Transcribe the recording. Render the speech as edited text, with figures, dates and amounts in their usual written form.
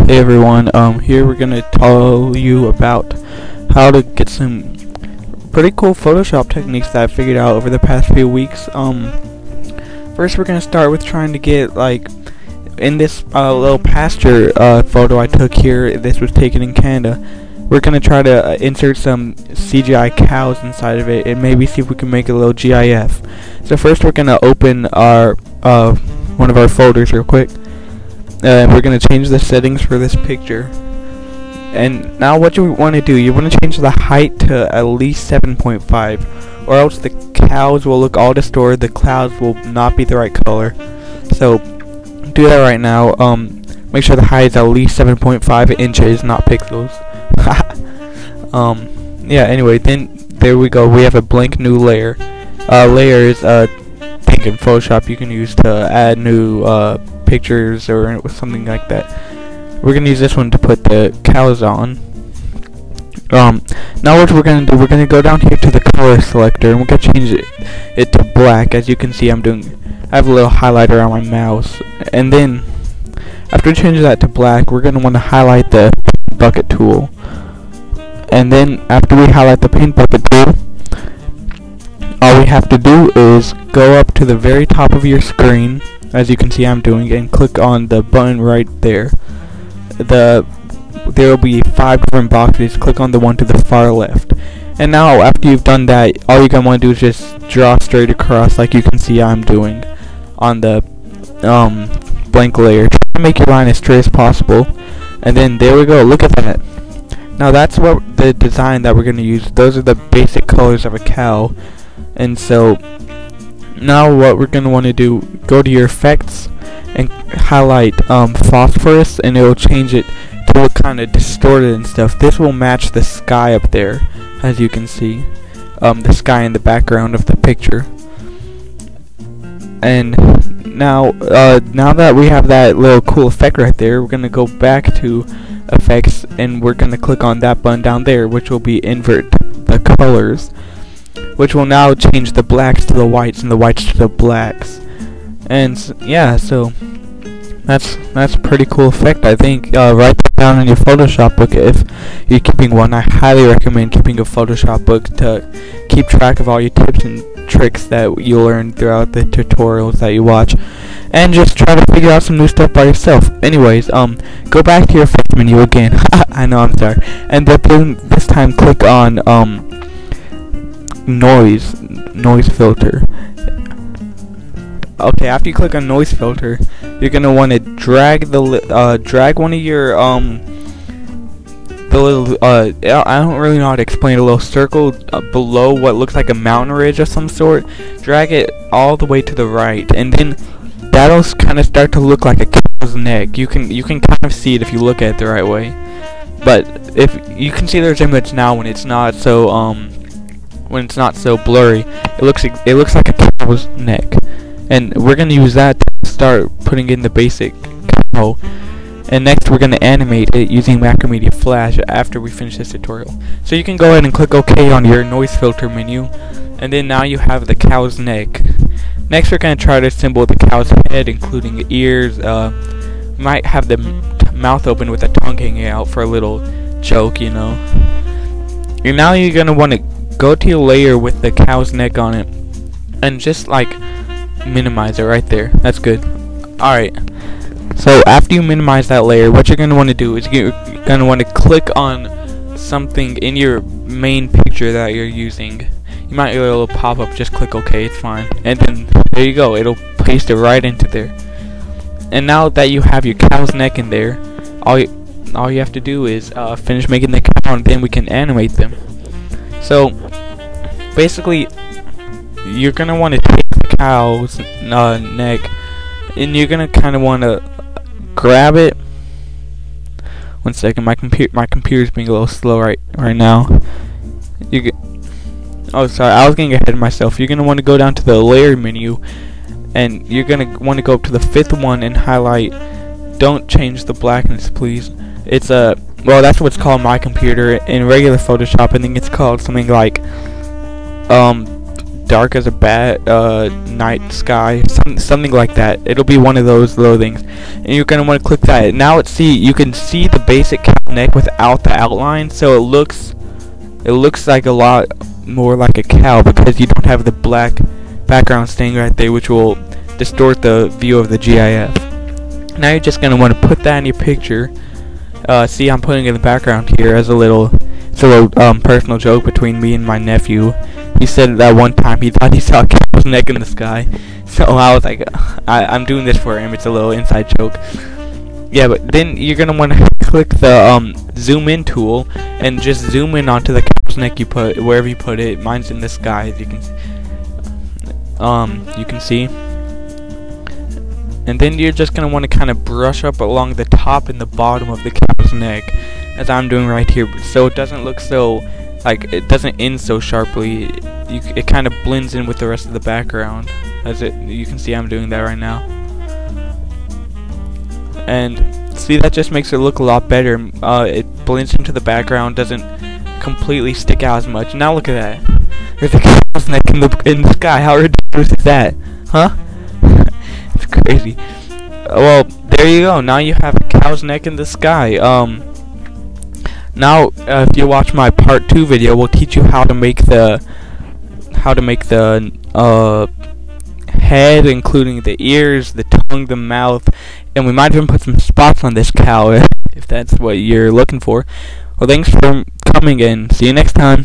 Hey everyone, here we're gonna tell you about how to get some pretty cool Photoshop techniques that I figured out over the past few weeks. First we're gonna start with trying to get, like, in this little pasture photo I took here. This was taken in Canada. We're gonna try to insert some CGI cows inside of it and maybe see if we can make a little GIF. So first we're gonna open our one of our folders real quick. We're going to change the settings for this picture. And now what you want to do, you want to change the height to at least 7.5, or else the cows will look all distorted, the clouds will not be the right color. So do that right now. Make sure the height is at least 7.5 inches, not pixels. Yeah, anyway, then there we go. We have a blank new layer. Layers, think in Photoshop you can use to add new pictures or something like that. We're gonna use this one to put the cows on. Now what we're gonna do, we're gonna go down here to the color selector and we're gonna change it to black. As you can see, I have a little highlighter on my mouse, and then after changing that to black, we're gonna want to highlight the bucket tool. And then after we highlight the paint bucket tool, all we have to do is go up to the very top of your screen, as you can see I'm doing, and click on the button right there. There will be 5 different boxes. Click on the one to the far left. And now after you've done that, all you're gonna want to do is just draw straight across, like you can see I'm doing on the blank layer. Try to make your line as straight as possible. And then there we go. Look at that. Now that's what the design that we're gonna use. Those are the basic colors of a cow. And so now what we're going to want to do, go to your effects and highlight phosphorus, and it will change it to look kind of distorted and stuff. This will match the sky up there, as you can see, the sky in the background of the picture. And now that we have that little cool effect right there, we're going to go back to effects and we're going to click on that button down there, which will be invert the colors, which will now change the blacks to the whites and the whites to the blacks. And yeah, so that's a pretty cool effect, I think. Write that down in your Photoshop book if you're keeping one. I highly recommend keeping a Photoshop book to keep track of all your tips and tricks that you learn throughout the tutorials that you watch, and just try to figure out some new stuff by yourself. Anyways, go back to your effects menu again. I know, I'm sorry. And then this time click on noise filter. Okay, after you click on noise filter, you're gonna want to drag drag one of your the little I don't really know how to explain, a little circle below what looks like a mountain ridge of some sort. Drag it all the way to the right, and then that'll kind of start to look like a cow's neck. You can kind of see it if you look at it the right way. But if you can see there's image now when it's not so blurry, it looks like a cow's neck. And we're gonna use that to start putting in the basic cow. And next we're gonna animate it using Macromedia Flash after we finish this tutorial. So you can go ahead and click OK on your noise filter menu, and then now you have the cow's neck. Next we're gonna try to assemble the cow's head, including ears. Might have the mouth open with the tongue hanging out for a little joke, you know. And now you're gonna want to go to your layer with the cow's neck on it and just like minimize it right there. That's good. Alright, so after you minimize that layer, what you're going to want to do is you're going to want to click on something in your main picture that you're using. You might get a little pop-up, just click OK, it's fine. And then there you go, it'll paste it right into there. And now that you have your cow's neck in there, all you have to do is finish making the cow, and then we can animate them. So basically, you're gonna want to take the cow's neck, and you're gonna kind of want to grab it. One second, my computer's being a little slow right now. Oh, sorry, I was getting ahead of myself. You're gonna want to go down to the layer menu, and you're gonna want to go up to the 5th one and highlight. Don't change the blackness, please. It's well, that's what's called my computer in regular Photoshop. I think it's called something like dark as a night sky, something like that. It'll be one of those little things, and you're gonna want to click that. Now you can see the basic cow neck without the outline, so it looks like a lot more like a cow because you don't have the black background stain right there, which will distort the view of the GIF. Now you're just gonna want to put that in your picture. See, I'm putting it in the background here as a little personal joke between me and my nephew. He said that one time he thought he saw a cow's neck in the sky, so I was like, I'm doing this for him. It's a little inside joke. Yeah, but then you're gonna want to click the zoom in tool and just zoom in onto the cow's neck you put wherever you put it. Mine's in the sky, as you can see. And then you're just gonna want to kind of brush up along the top and the bottom of the cow's neck, as I'm doing right here, so it doesn't look so it doesn't end so sharply. It kind of blends in with the rest of the background, you can see I'm doing that right now. And see, that just makes it look a lot better. It blends into the background, doesn't completely stick out as much. Now look at that. There's a cow's neck in the sky. How ridiculous is that? Huh? It's crazy. Well, there you go. Now you have a cow's neck in the sky. Now, if you watch my part 2 video, we'll teach you how to make the head, including the ears, the tongue, the mouth, and we might even put some spots on this cow if that's what you're looking for. Well, thanks for coming, and see you next time.